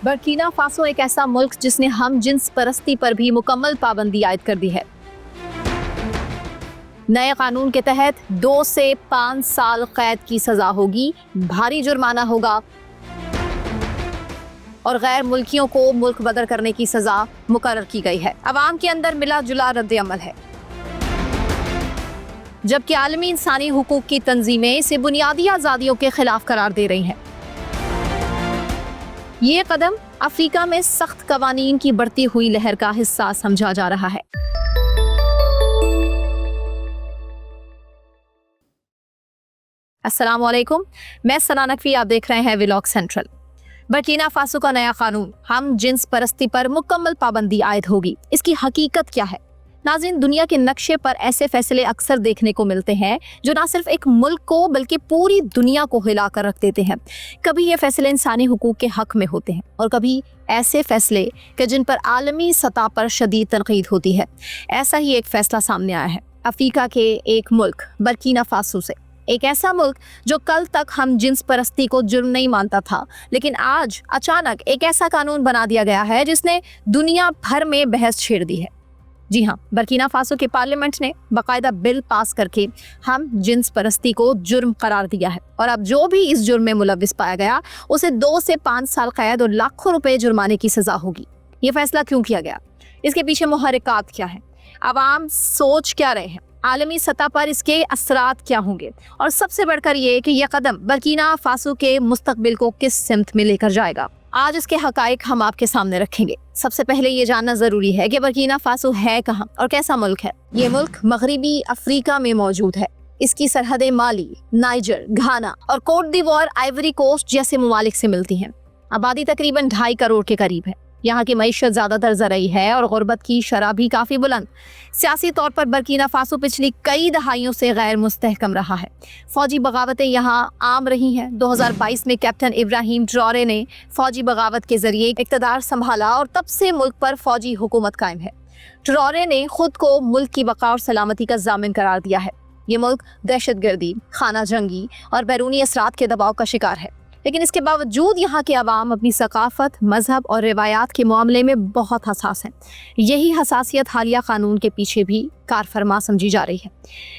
Burkina Faso एक ऐसा मुल्क जिसने हम जिन्स परस्ती पर भी मुकम्मल पाबंदी आयद कर दी है। नए कानून के तहत 2 से 5 साल कैद की सजा होगी, भारी जुर्माना होगा और गैर मुल्कियों को मुल्क बदर करने की सजा मुकर्रर की गई है। अवाम के अंदर मिला जुला रद्द अमल है, जबकि आलमी इंसानी हुकूक की तंजीमें इसे बुनियादी आज़ादियों के खिलाफ करार दे रही हैं। ये कदम अफ्रीका में सख्त कवानीन की बढ़ती हुई लहर का हिस्सा समझा जा रहा है। अस्सलाम वालेकुम, मैं सना नकवी, आप देख रहे हैं व्लॉग सेंट्रल। बर्किना फासो का नया कानून हम जिन्स परस्ती पर मुकम्मल पाबंदी आयद होगी। इसकी हकीकत क्या है? नाज़रीन, दुनिया के नक्शे पर ऐसे फैसले अक्सर देखने को मिलते हैं जो ना सिर्फ एक मुल्क को बल्कि पूरी दुनिया को हिला कर रख देते हैं। कभी ये फैसले इंसानी हुकूक के हक में होते हैं और कभी ऐसे फैसले कि जिन पर आलमी सतह पर शदीद तनकीद होती है। ऐसा ही एक फैसला सामने आया है अफ्रीका के एक मुल्क बर्किना फासो से। एक ऐसा मुल्क जो कल तक हम जिन्स परस्ती को जुर्म नहीं मानता था, लेकिन आज अचानक एक ऐसा कानून बना दिया गया है जिसने दुनिया भर में बहस छेड़ दी है। जी हाँ, बर्किना फासो के पार्लियामेंट ने बाकायदा बिल पास करके हम जिन्स परस्ती को जुर्म करार दिया है और अब जो भी इस जुर्म में मुलव्विस पाया गया उसे 2 से 5 साल कैद और लाखों रुपए जुर्माने की सजा होगी। ये फैसला क्यों किया गया? इसके पीछे मुहर्रिकात क्या है? आवाम सोच क्या रहे हैं? आलमी सतह पर इसके असरात क्या होंगे? और सबसे बढ़कर ये कि यह कदम बर्किना फासो के मुस्तकबिल को किस सिमत में लेकर जाएगा। आज इसके हकाइक हम आपके सामने रखेंगे। सबसे पहले ये जानना जरूरी है कि बर्किना फासो है कहाँ और कैसा मुल्क है। ये मुल्क मगरिबी अफ्रीका में मौजूद है। इसकी सरहदें माली, नाइजर, घाना और कोट दीवार, आइवरी कोस्ट जैसे ममालिक से मिलती हैं। आबादी तकरीबन 2.5 करोड़ के करीब है। यहाँ की मईशत ज़्यादातर ज़रई है और गुर्बत की शरह भी काफ़ी बुलंद। सियासी तौर पर बर्किना फासो पिछली कई दहाइयों से गैर मुस्तहकम रहा है। फौजी बगावतें यहाँ आम रही हैं। 2022 में कैप्टन इब्राहिम ट्रॉरे ने फौजी बगावत के जरिए इक़्तिदार संभाला और तब से मुल्क पर फौजी हुकूमत कायम है। ट्रॉरे ने खुद को मुल्क की बका और सलामती का जामिन करार दिया है। ये मुल्क दहशतगर्दी, खाना जंगी और बैरूनी असरात के दबाव का शिकार है, लेकिन इसके बावजूद यहाँ के अवाम अपनी सकाफत, मजहब और रिवायात के मामले में बहुत हसास हैं। यही हसासियत हालिया कानून के पीछे भी कारफरमा समझी जा रही है।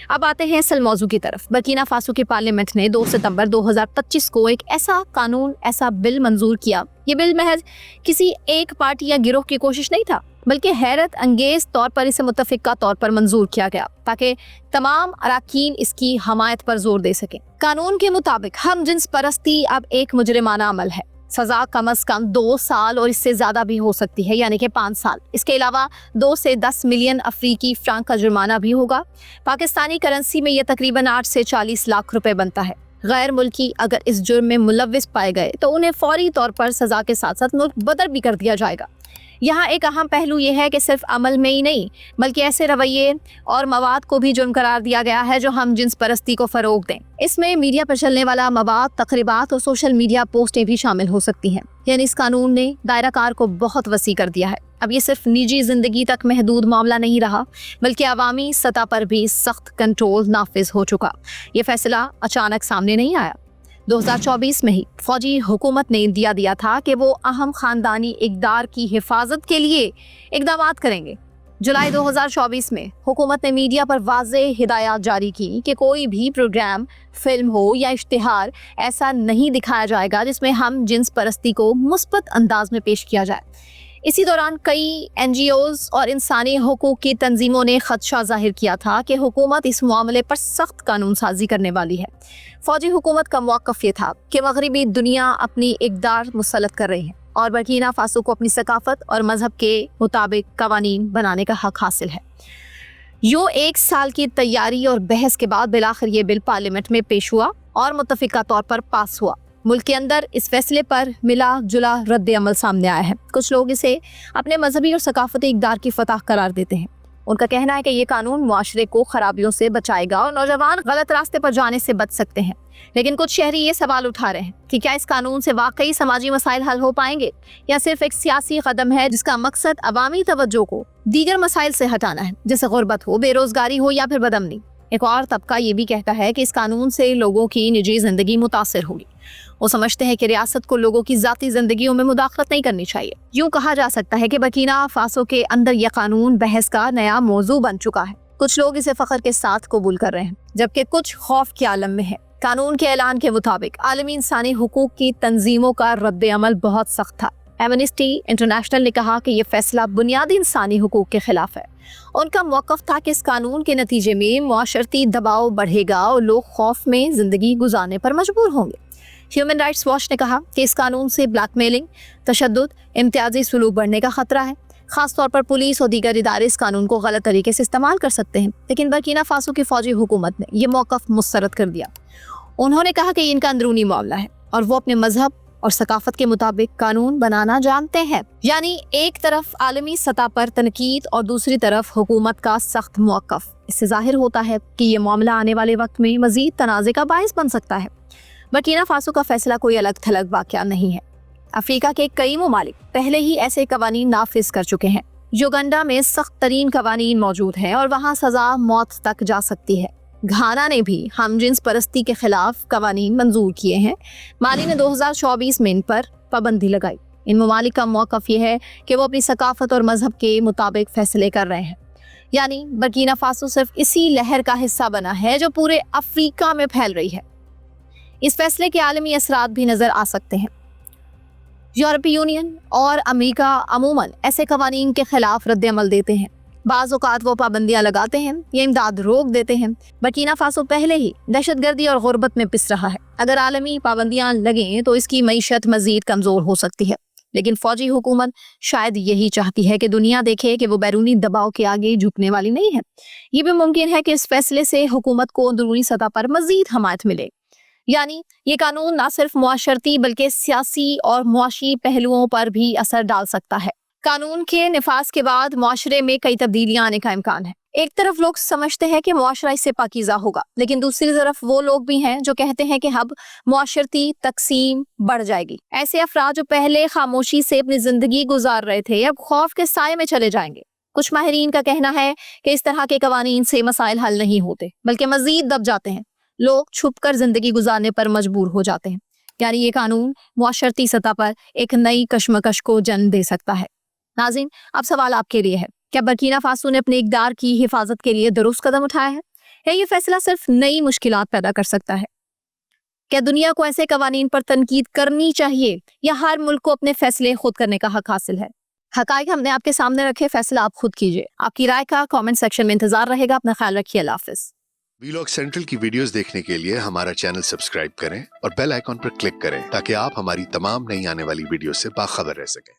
अब आते हैं असल मौजू की तरफ। बर्किना फासो के पार्लियामेंट ने 2 सितंबर 2025 को एक ऐसा कानून, ऐसा बिल मंजूर किया। ये बिल महज किसी एक पार्टी या गिरोह की कोशिश नहीं था, बल्कि हैरत अंगेज तौर पर इसे मुत्तफिका तौर पर मंजूर किया गया ताकि तमाम अराकीन इसकी हमायत पर जोर दे सकें। कानून के मुताबिक हम जिन्स परस्ती अब एक मुजरिमाना अमल है। सजा कम अज कम 2 साल और इससे ज्यादा भी हो सकती है, यानी कि 5 साल। इसके अलावा 2 से 10 मिलियन अफ्रीकी फ्रांक का जुर्माना भी होगा। पाकिस्तानी करेंसी में यह तकरीबन 8 से 40 लाख रुपए बनता है। गैर मुल्की अगर इस जुर्म में मुलव्विस पाए गए तो उन्हें फौरी तौर पर सजा के साथ साथ मुल्क बदर भी कर दिया जाएगा। यहाँ एक अहम पहलू ये है कि सिर्फ अमल में ही नहीं, बल्कि ऐसे रवैये और मवाद को भी जुर्म करार दिया गया है जो हम जिन्स परस्ती को फरोग दें। इसमें मीडिया पर चलने वाला मवाद, तकरीबात और सोशल मीडिया पोस्टें भी शामिल हो सकती हैं। यानी इस कानून ने दायरा कार को बहुत वसी कर दिया है। अब ये सिर्फ निजी जिंदगी तक महदूद मामला नहीं रहा, बल्कि अवामी सतह पर भी सख्त कंट्रोल नाफिज हो चुका। ये फैसला अचानक सामने नहीं आया। 2024 में ही फौजी हुकूमत ने दिया था कि वो अहम खानदानी इक़दार की हिफाजत के लिए इक़दामात करेंगे। जुलाई 2024 में हुकूमत ने मीडिया पर वाज़ेह हिदायत जारी की कि कोई भी प्रोग्राम, फिल्म हो या इश्तिहार ऐसा नहीं दिखाया जाएगा जिसमें हम जिन्स परस्ती को मुस्बत अंदाज में पेश किया जाए। इसी दौरान कई NGOs और इंसानी हुकूक की तंजीमों ने खदशा जाहिर किया था कि हुकूमत इस मामले पर सख्त कानून साजी करने वाली है। फौजी हुकूमत का मौक़िफ़ ये था कि मगरिबी दुनिया अपनी इक़दार मुसल्लत कर रही है और बर्किना फासो को अपनी सकाफत और मजहब के मुताबिक कवानीन बनाने का हक हासिल है। यो 1 साल की तैयारी और बहस के बाद बिलाखिर ये बिल पार्लियामेंट में पेश हुआ और मुत्तफिका तौर पर पास हुआ। मुल्क के अंदर इस फैसले पर मिला जुला रद्द अमल सामने आया है। कुछ लोग इसे अपने मजहबी और सकाफती इक़दार की फतह करार देते हैं। उनका कहना है कि ये कानून मुआशरे को खराबियों से बचाएगा और नौजवान गलत रास्ते पर जाने से बच सकते हैं। लेकिन कुछ शहरी ये सवाल उठा रहे हैं कि क्या इस कानून से वाकई समाजी मसाइल हल हो पाएंगे या सिर्फ एक सियासी कदम है जिसका मकसद अवामी तवज्जो को दीगर मसाइल से हटाना है, जैसे गुर्बत हो, बेरोजगारी हो या फिर बदअमनी। एक और तबका ये भी कहता है कि इस कानून से लोगों की निजी जिंदगी मुतासिर होगी। वो समझते हैं कि रियासत को लोगों की ज़ाती जिंदगियों में मुदाखलत नहीं करनी चाहिए। यूं कहा जा सकता है कि बर्किना फासो के अंदर यह कानून बहस का नया मौजू बन चुका है। कुछ लोग इसे फख्र के साथ कबूल कर रहे हैं, जबकि कुछ खौफ के आलम में है। कानून के ऐलान के मुताबिक आलमी इंसानी हुकूक की तंजीमों का रद्द अमल बहुत सख्त था। एमनेस्टी इंटरनेशनल ने कहा कि यह फैसला बुनियादी इंसानी हुकूक के खिलाफ है। उनका मौक़िफ़ था कि इस कानून के नतीजे में मुआशरती दबाव बढ़ेगा और लोग खौफ में ज़िंदगी गुजारने पर मजबूर होंगे। ह्यूमन राइट्स वॉच ने कहा कि इस कानून से ब्लैकमेलिंग, तशद्दुद, इम्तियाजी सलूक बढ़ने का खतरा है। खास तौर पर पुलिस और दीगर इदारे इस कानून को गलत तरीके से इस्तेमाल कर सकते हैं। लेकिन बर्किना फासो की फौजी हुकूमत ने यह मौक़िफ़ मुस्तरद कर दिया। उन्होंने कहा कि इनका अंदरूनी मामला है और वो अपने मजहब और सकाफत के मुताबिक कानून बनाना जानते हैं। यानी एक तरफ आलमी सतह पर तनकीद और दूसरी तरफ हुकूमत का सख्त मौक़िफ़। इससे जाहिर होता है कि ये मामला आने वाले वक्त में मज़ीद तनाज़े का बाइस बन सकता है। बर्किना फासो का फैसला कोई अलग थलग वाक़या नहीं है। अफ्रीका के कई ममालिक पहले ही ऐसे कवानीन नाफिज कर चुके हैं। युगांडा में सख्त तरीन कवानीन मौजूद हैं और वहाँ सज़ा मौत तक जा सकती है। घाना ने भी हम जिन्स परस्ती के खिलाफ कवानीन मंजूर किए हैं। माली ने 2024 में इन पर पाबंदी लगाई। इन ममालिक का मौक़िफ़ ये है कि वो अपनी सकाफत और मजहब के मुताबिक फैसले कर रहे हैं। यानी बर्किना फासो सिर्फ इसी लहर का हिस्सा बना है जो पूरे अफ्रीका में फैल रही है। इस फैसले के आलमी असरात भी नज़र आ सकते हैं। यूरोपीय यूनियन और अमेरिका अमूमन ऐसे कवानीन के खिलाफ रद्द अमल देते हैं। बाज़ औक़ात वो पाबंदियाँ लगाते हैं या इमदाद रोक देते हैं। बर्किना फासो पहले ही दहशतगर्दी और गुर्बत में पिस रहा है। अगर आलमी पाबंदियाँ लगें तो इसकी मईशत मज़ीद कमज़ोर हो सकती है। लेकिन फ़ौजी हुकूमत शायद यही चाहती है कि दुनिया देखे कि वो बैरूनी दबाव के आगे झुकने वाली नहीं है। ये भी मुमकिन है कि इस फैसले से हुकूमत को अंदरूनी सतह पर मज़ीद हमायत मिले। यानी ये कानून न सिर्फ मुआशरती बल्कि सियासी और मुआशी पहलुओं पर भी असर डाल सकता है। कानून के निफाज के बाद मुआशरे में कई तब्दीलियां आने का इम्कान है। एक तरफ लोग समझते हैं कि मुआशरा इससे पाकीज़ा होगा, लेकिन दूसरी तरफ वो लोग भी हैं जो कहते हैं कि अब मुआशरती तकसीम बढ़ जाएगी। ऐसे अफराद जो पहले खामोशी से अपनी जिंदगी गुजार रहे थे अब खौफ के साए में चले जाएंगे। कुछ माहिरीन का कहना है कि इस तरह के कवानीन से मसाइल हल नहीं होते बल्कि मजीद दब जाते हैं। लोग छुपकर जिंदगी गुजारने पर मजबूर हो जाते हैं। यानी ये कानून मुआशरती सतह पर एक नई कशमकश को जन्म दे सकता है। नाज़रीन, अब सवाल आपके लिए है, क्या बर्किना फासो ने अपने इक़दार की हिफाजत के लिए दुरुस्त कदम उठाया है या ये फैसला सिर्फ नई मुश्किलात पैदा कर सकता है? क्या दुनिया को ऐसे कवानीन पर तनकीद करनी चाहिए या हर मुल्क को अपने फैसले खुद करने का हक हासिल है? हकाइक हमने आपके सामने रखे, फैसला आप खुद कीजिए। आपकी राय का कमेंट सेक्शन में इंतजार रहेगा। अपना ख्याल रखिए। अल्लाह हाफ़िज़। वीलॉग सेंट्रल की वीडियोस देखने के लिए हमारा चैनल सब्सक्राइब करें और बेल आइकॉन पर क्लिक करें ताकि आप हमारी तमाम नई आने वाली वीडियो से बाखबर रह सकें।